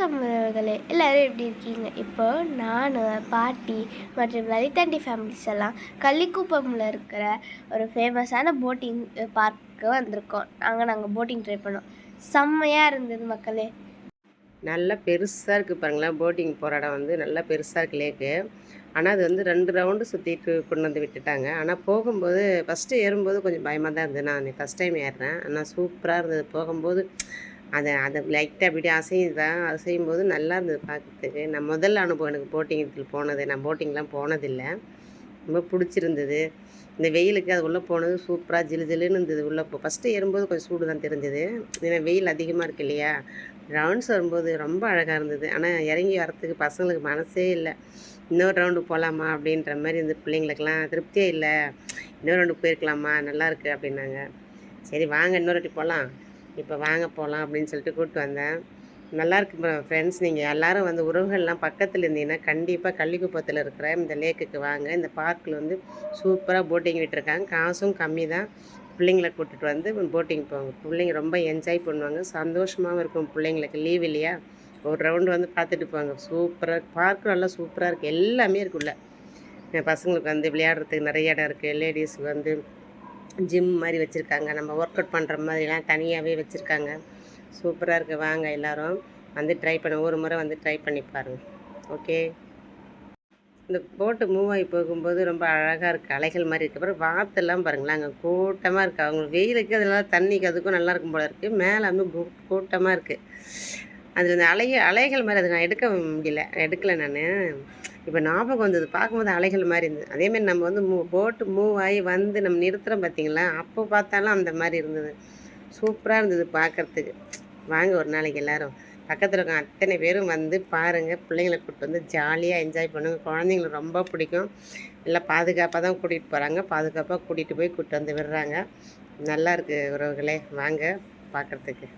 வணக்கம் உறவுகளே, எல்லோரும் எப்படி இருக்கீங்க? இப்போ நான், பாட்டி மற்றும் லலிதாண்டி ஃபேமிலிஸ் எல்லாம் கள்ளிக்குப்பமில் இருக்கிற ஒரு ஃபேமஸான போட்டிங் பார்க்கு வந்திருக்கோம். நாங்கள் போட்டிங் ட்ரை பண்ணோம். செம்மையாக இருந்தது மக்களே. நல்லா பெருசாக இருக்குது பாருங்களேன். போட்டிங் போகிற இடம் வந்து நல்லா பெருசாக இருக்குது லேக்கு. ஆனால் அது வந்து 2 ரவுண்டு சுற்றிட்டு கொண்டு வந்து விட்டுட்டாங்க. ஆனால் போகும்போது ஃபஸ்ட்டு ஏறும்போது கொஞ்சம் பயமாக தான் இருந்தது. நான் ஃபஸ்ட் டைம் ஏறுறேன். ஆனால் சூப்பராக இருந்தது. போகும்போது அதை அதை லைட்டாக அப்படி அசையுதான் அசையும்போது நல்லா இருந்தது பார்க்குறதுக்கு. நான் முதல் அனுபவம் எனக்கு போட்டிங் போனது. நான் போட்டிங்லாம் போனதில்லை. ரொம்ப பிடிச்சிருந்தது. இந்த வெயிலுக்கு அது உள்ளே போனது சூப்பராக ஜிலு ஜிலுன்னு இருந்தது. உள்ளே ஃபஸ்ட்டு ஏறும்போது கொஞ்சம் சூடு தான் தெரிஞ்சது. ஏன்னா வெயில் அதிகமாக இருக்குது இல்லையா. ரவுண்ட்ஸ் வரும்போது ரொம்ப அழகாக இருந்தது. ஆனால் இறங்கி வரத்துக்கு பசங்களுக்கு மனசே இல்லை. இன்னொரு ரவுண்டு போகலாமா அப்படின்ற மாதிரி இந்த பிள்ளைங்களுக்கெல்லாம் திருப்தியே இல்லை. இன்னொரு ரவுண்டு போயிருக்கலாமா நல்லாயிருக்கு அப்படின்னாங்க. சரி வாங்க இன்னொரு வாட்டி போகலாம், இப்போ வாங்க போகலாம் அப்படின்னு சொல்லிட்டு கூப்பிட்டு வந்தேன். நல்லாயிருக்கு ஃப்ரெண்ட்ஸ். நீங்கள் எல்லோரும் வந்து உறவுகள்லாம் பக்கத்தில் இருந்தீங்கன்னா கண்டிப்பாக கள்ளிக்குப்பத்தில் இருக்கிற இந்த லேக்குக்கு வாங்க. இந்த பார்க்கில் வந்து சூப்பராக போட்டிங் விட்டுருக்காங்க. காசும் கம்மி தான். பிள்ளைங்களை கூட்டிகிட்டு வந்து போட்டிங் போவாங்க. பிள்ளைங்க ரொம்ப என்ஜாய் பண்ணுவாங்க. சந்தோஷமாகவும் இருக்கும். பிள்ளைங்களுக்கு லீவ் இல்லையா, ஒரு ரவுண்டு வந்து பார்த்துட்டு போவாங்க. சூப்பராக பார்க்கு நல்லா சூப்பராக இருக்குது. எல்லாமே இருக்குள்ள பசங்களுக்கு வந்து விளையாடுறதுக்கு நிறைய இடம் இருக்குது. லேடிஸுக்கு வந்து ஜிம் மாதிரி வச்சுருக்காங்க. நம்ம ஒர்க் அவுட் பண்ணுற மாதிரிலாம் தனியாகவே வச்சுருக்காங்க. சூப்பராக இருக்குது. வாங்க எல்லோரும் வந்து ட்ரை பண்ண ஒரு முறை வந்து ட்ரை பண்ணி பாருங்கள். ஓகே. இந்த போட்டு மூவ் ஆகி போகும்போது ரொம்ப அழகாக இருக்குது. அலைகள் மாதிரி இருக்குது. அப்புறம் வாத்தெல்லாம் பாருங்களேன், அங்கே கூட்டமாக இருக்குது. அவங்க வெயிலுக்கு அதெல்லாம் தண்ணிக்கு அதுக்கும் நல்லாயிருக்கும் போல இருக்குது. மேலே வந்து கூட்டமாக இருக்குது. அதில் இந்த அலைகள் மாதிரி அது நான் எடுக்கலை நான். இப்போ ஞாபகம் வந்தது. பார்க்கும்போது அலைகள் மாதிரி இருந்தது. அதேமாதிரி நம்ம வந்து போட்டு மூவ் ஆகி வந்து நம்ம நிறுத்துகிறோம் பார்த்திங்களா, அப்போ பார்த்தாலும் அந்த மாதிரி இருந்தது. சூப்பராக இருந்தது பார்க்குறதுக்கு. வாங்க ஒரு நாளைக்கு எல்லோரும் பக்கத்தில் இருக்க அத்தனை பேரும் வந்து பாருங்கள். பிள்ளைங்களை கூப்பிட்டு வந்து ஜாலியாக என்ஜாய் பண்ணுங்கள். குழந்தைங்களுக்கு ரொம்ப பிடிக்கும். எல்லாம் பாதுகாப்பாக தான் கூட்டிகிட்டு போகிறாங்க. பாதுகாப்பாக கூட்டிகிட்டு போய் கூப்பிட்டு வந்து விடுறாங்க. நல்லா இருக்குது உறவுகளே, வாங்க பார்க்குறதுக்கு.